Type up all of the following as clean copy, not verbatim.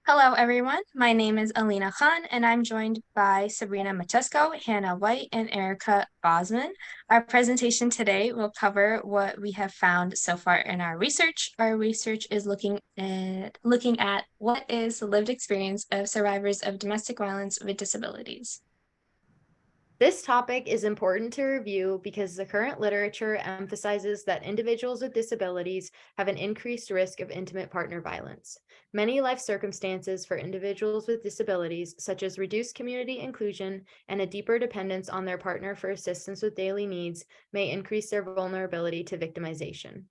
Hello, everyone. My name is Alina Khan, and I'm joined by Sabrina Matesko, Hannah White, and Erica Bosman. Our presentation today will cover what we have found so far in our research. Our research is looking at what is the lived experience of survivors of domestic violence with disabilities. This topic is important to review because the current literature emphasizes that individuals with disabilities have an increased risk of intimate partner violence. Many life circumstances for individuals with disabilities, such as reduced community inclusion and a deeper dependence on their partner for assistance with daily needs, may increase their vulnerability to victimization.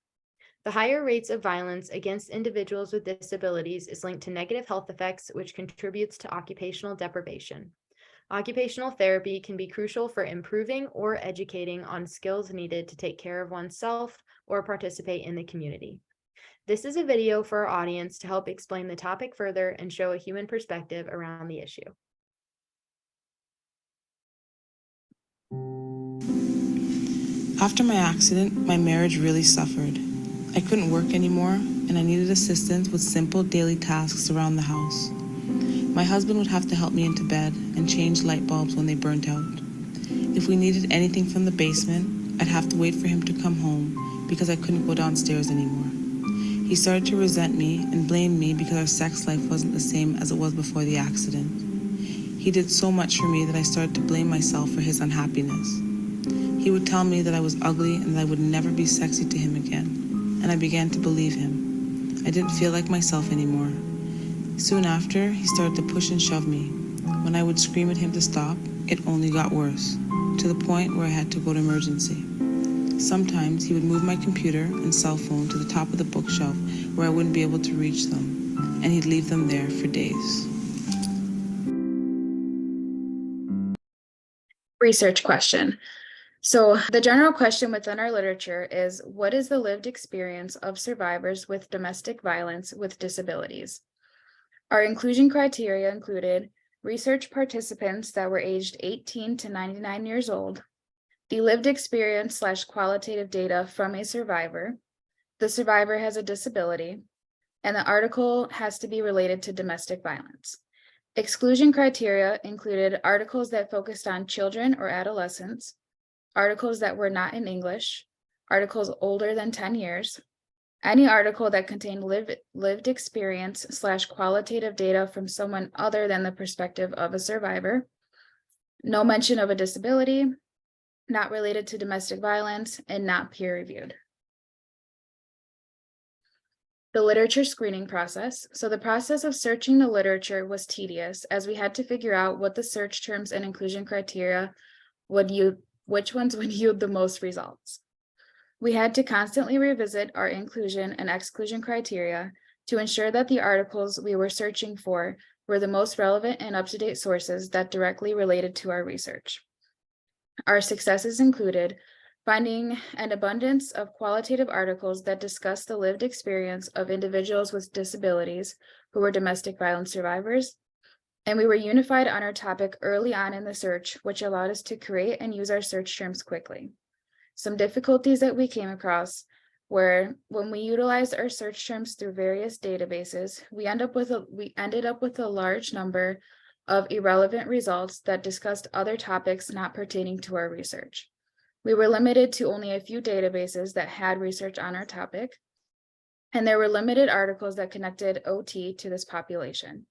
The higher rates of violence against individuals with disabilities is linked to negative health effects, which contributes to occupational deprivation. Occupational therapy can be crucial for improving or educating on skills needed to take care of oneself or participate in the community. This is a video for our audience to help explain the topic further and show a human perspective around the issue. After my accident, my marriage really suffered. I couldn't work anymore, and I needed assistance with simple daily tasks around the house. My husband would have to help me into bed and change light bulbs when they burnt out. If we needed anything from the basement, I'd have to wait for him to come home because I couldn't go downstairs anymore. He started to resent me and blame me because our sex life wasn't the same as it was before the accident. He did so much for me that I started to blame myself for his unhappiness. He would tell me that I was ugly and that I would never be sexy to him again, and I began to believe him. I didn't feel like myself anymore. Soon after, he started to push and shove me. When I would scream at him to stop, it only got worse, to the point where I had to go to emergency. Sometimes he would move my computer and cell phone to the top of the bookshelf where I wouldn't be able to reach them, and he'd leave them there for days. Research question. So the general question within our literature is, what is the lived experience of survivors with domestic violence with disabilities? Our inclusion criteria included research participants that were aged 18 to 99 years old, the lived experience / qualitative data from a survivor, the survivor has a disability, and the article has to be related to domestic violence. Exclusion criteria included articles that focused on children or adolescents, articles that were not in English, articles older than 10 years, any article that contained lived experience / qualitative data from someone other than the perspective of a survivor, no mention of a disability, not related to domestic violence, and not peer-reviewed. The literature screening process. So the process of searching the literature was tedious as we had to figure out what the search terms and inclusion criteria which ones would yield the most results. We had to constantly revisit our inclusion and exclusion criteria to ensure that the articles we were searching for were the most relevant and up-to-date sources that directly related to our research. Our successes included finding an abundance of qualitative articles that discuss the lived experience of individuals with disabilities who were domestic violence survivors, and we were unified on our topic early on in the search, which allowed us to create and use our search terms quickly. Some difficulties that we came across were when we utilized our search terms through various databases, we ended up with a large number of irrelevant results that discussed other topics not pertaining to our research. We were limited to only a few databases that had research on our topic, and there were limited articles that connected OT to this population.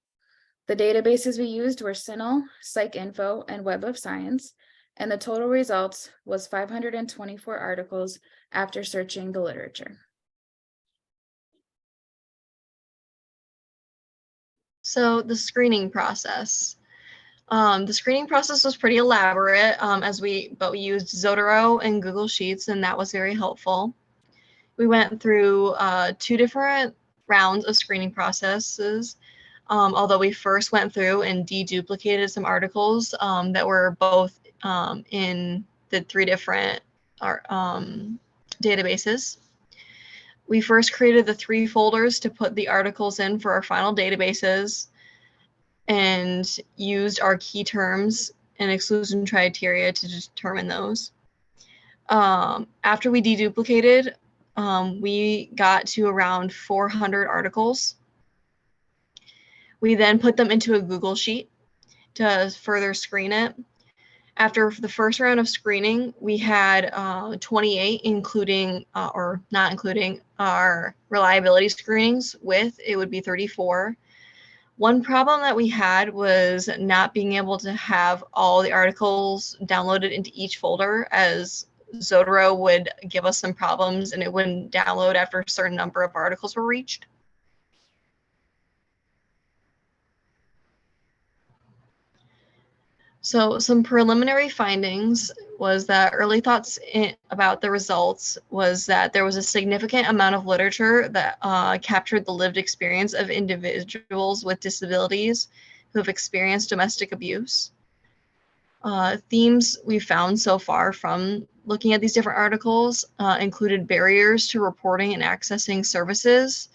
The databases we used were CINAHL, PsycInfo, and Web of Science, and the total results was 524 articles after searching the literature. So the screening process. The screening process was pretty elaborate but we used Zotero and Google Sheets, and that was very helpful. We went through 2 different rounds of screening processes, although we first went through and deduplicated some articles that were both in the 3 different databases. We first created the 3 folders to put the articles in for our final databases and used our key terms and exclusion criteria to determine those. After we deduplicated, we got to around 400 articles. We then put them into a Google Sheet to further screen it. After the first round of screening, we had 28, including or not including our reliability screenings. With it would be 34. One problem that we had was not being able to have all the articles downloaded into each folder, as Zotero would give us some problems and it wouldn't download after a certain number of articles were reached. So some preliminary findings was that early thoughts about the results was that there was a significant amount of literature that captured the lived experience of individuals with disabilities who have experienced domestic abuse. Themes we found so far from looking at these different articles included barriers to reporting and accessing services.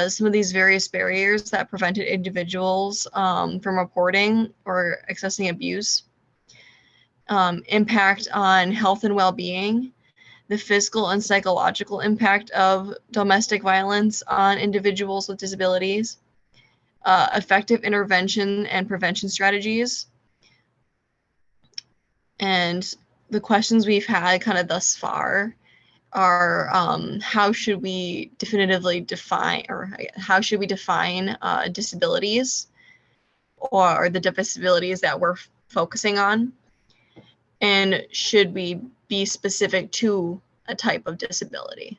Some of these various barriers that prevented individuals from reporting or accessing abuse, impact on health and well-being, the physical and psychological impact of domestic violence on individuals with disabilities, effective intervention and prevention strategies. And the questions we've had kind of thus far are how should we definitively define, or how should we define disabilities or the disabilities that we're focusing on? And should we be specific to a type of disability?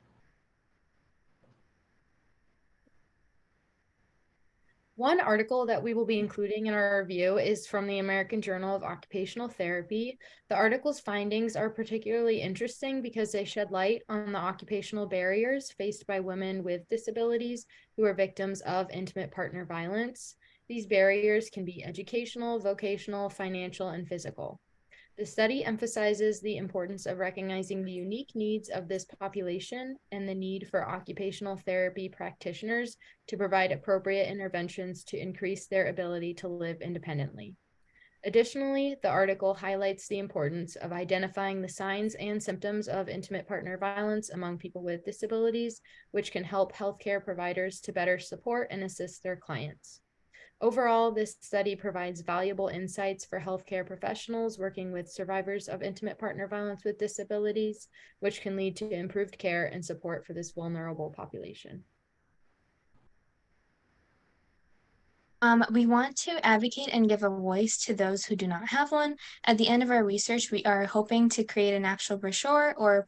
One article that we will be including in our review is from the American Journal of Occupational Therapy. The article's findings are particularly interesting because they shed light on the occupational barriers faced by women with disabilities who are victims of intimate partner violence. These barriers can be educational, vocational, financial, and physical. The study emphasizes the importance of recognizing the unique needs of this population and the need for occupational therapy practitioners to provide appropriate interventions to increase their ability to live independently. Additionally, the article highlights the importance of identifying the signs and symptoms of intimate partner violence among people with disabilities, which can help healthcare providers to better support and assist their clients. Overall, this study provides valuable insights for healthcare professionals working with survivors of intimate partner violence with disabilities, which can lead to improved care and support for this vulnerable population. We want to advocate and give a voice to those who do not have one. At the end of our research, we are hoping to create an actual brochure or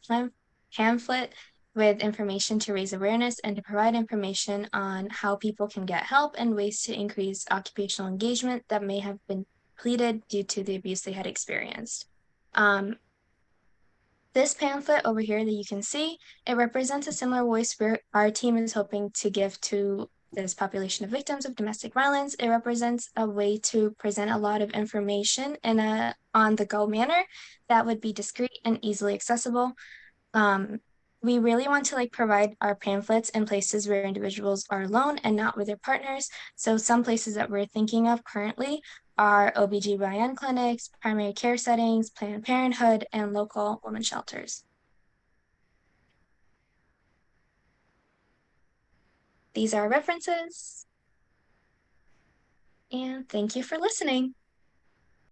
pamphlet with information to raise awareness and to provide information on how people can get help and ways to increase occupational engagement that may have been depleted due to the abuse they had experienced. This pamphlet over here that you can see, it represents a similar voice our team is hoping to give to this population of victims of domestic violence. It represents a way to present a lot of information in a on-the-go manner that would be discreet and easily accessible. We really want to provide our pamphlets in places where individuals are alone and not with their partners. So some places that we're thinking of currently are OBGYN clinics, primary care settings, Planned Parenthood, and local women's shelters. These are references. And thank you for listening.